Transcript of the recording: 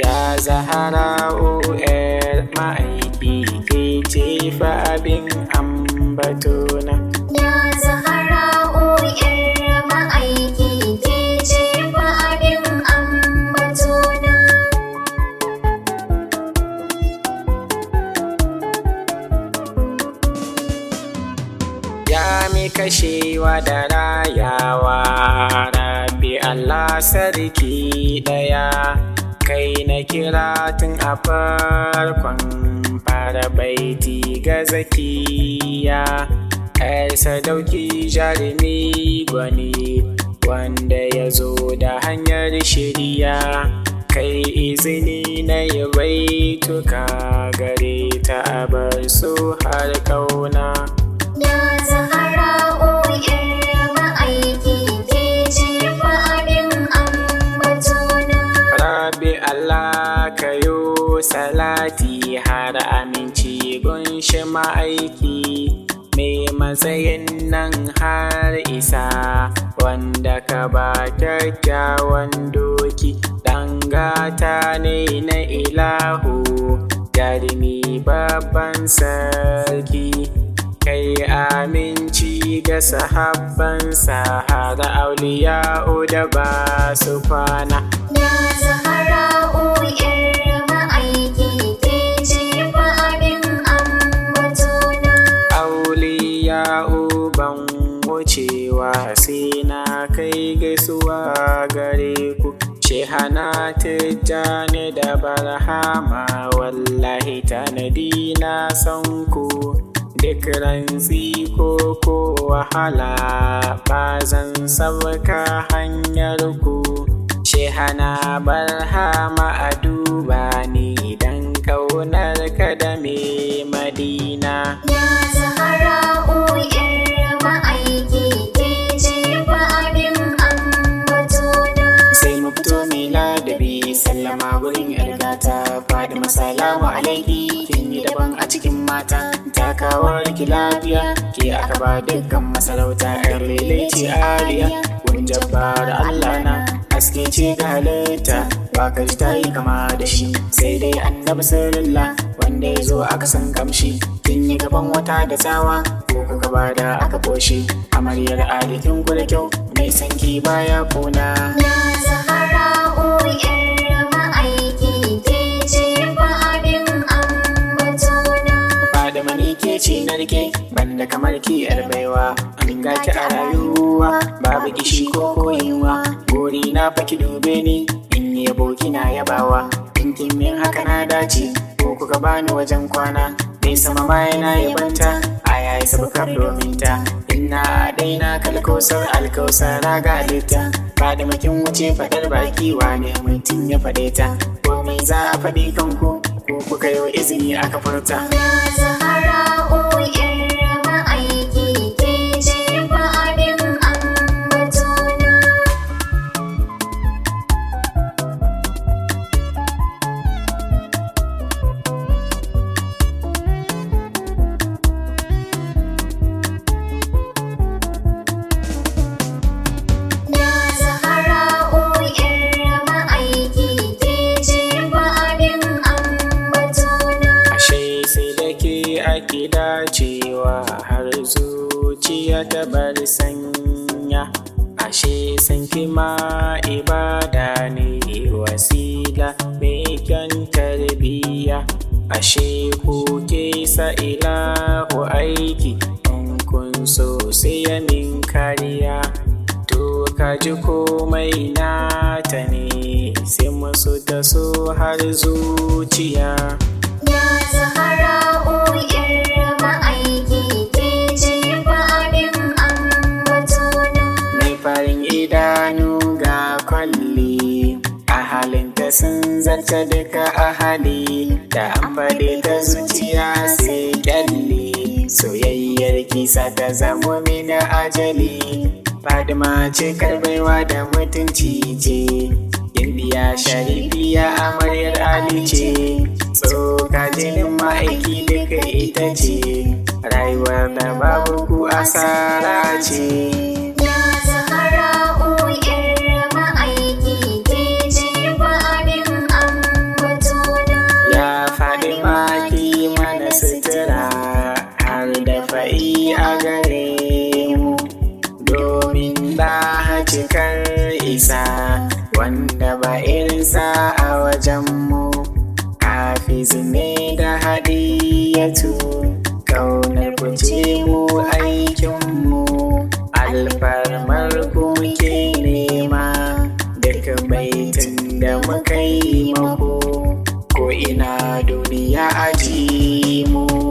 Ya Zahra'u ‘yar ma'aiki kai ce fa abin ambatona. Ya Zahra'u ‘yar ma'aiki ke ce fa abin ambatona. Ya mi kashewa da rayawa, Rabbi Allah sarki ɗaya. Kai na kira tun a farkon fara baiti ga zakiya. ‘Yar sadauki jarumi gwani, wanda ya zo da hanyar shirya. Kai izini na yi baituka gare ta abar su har ƙauna. Ya Zahra'u ‘yar ma'aiki ke ce fa abin ambatona. Rabbi Allah kayo salati har aminci gunshi ma'aiki. Mai matsayin nan har isa, wanda ka ba kyakkyawan doki. Ɗan gata ne na ilahu, jarumi babban sarki. Kai aminci ga sahabbansa har auliya'u da ba su kwana. Ya Zahra'u ‘yar ma'aiki ke ce fa abin ambatona. Auliya'u ban wucewa sai na kai gaisuwa gare ku. Shehana Tijjani da Barhama, wallahi tanadi na san ku. Duk rantsi ko wahala ba zan sauka hanyar ku. Shehana Barhama a duba ni dan kaunar ka da me Madina. Ya Zahra'u ‘yar ma'aiki ke ce fa abin ambatona. Sai mu fito mai ladabi, sallama gurin ‘yar gata. Fadima salamu alaiki, kin yi daban a cikin mata. Takawar ki lafiya, ke aka ba dukkan masarauta. ‘Yar lele ce ariya, gun jabbar Allah na. Haske ce ga halitta, ba ka ji ta yi kama da shi. Sai dai annabi sirrillah, wanda ya zo aka san kamshi. Kin yi gaban wata da tsawa, ko ka gaba da aka koshe. Amaryar alikin ku da kyau, mai sanki baya kuna. Ya Zahra'u ‘yar ma'aiki ke ce fa abin ambatona. Fadima ni ke ce na rike, banda kamar ki ‘yar baiwa. An ga ki a rayuwa, babu gishi ko koyinwa. Gori na fa ki dube ni, in yi yabo kina yabawa. In kin min haka na dace, ko kuka bani wajen kwana. Mai sama ma yana yabanta, a yayi sabukar domin ta. Inna daina kalkausar alkausar raga halitta. Fadima kin wuce faɗar baki, wane mutum ya faɗe ta. Komai za a faɗi kanku, ko kuka yi izini aka furta. Ya Zahra'u ‘yar ma'aiki ke ce fa abin ambatona. Ya Zahra'u ‘yar ma'aiki ke ce fa abin ambatona. Ashe sai da ke ake dacewa, har zuciya ta bar sanya. Ashe san ki ma ibada ne, wasila mai kyan tarbiyya. Ashe ku ke sa ilahu aiki, in kun so sai ya min kariya. To ka ji komai nata ne, sai musu ta so har zuciya. Ya Zahra'u ‘yar ma'aiki ke ce fa abin ambatona. Mai farin idanu ga kwalli, a halinta sun zarta duka ahali. Da an faɗi ta zuciya sai kyalli, soyayyar kisa ta zamo mini ajali. Fadima ce karbaiwa da mutunci ce, Indiya sharifiya amaryar Ali ce. Tsoka jinin ma'aiki duka ita ce, rayuwar da babu ku asara ce. Ya Zahra'u ‘yar ma'aiki ke ce fa abin ba irinsa a wajenmu. Hafiz ne da Hadiyatu, ƙaunar ku ce mu aikinmu, alfarmar ku muke nema. Duk baitin da muka yi maku, ko ina duniya aji mu.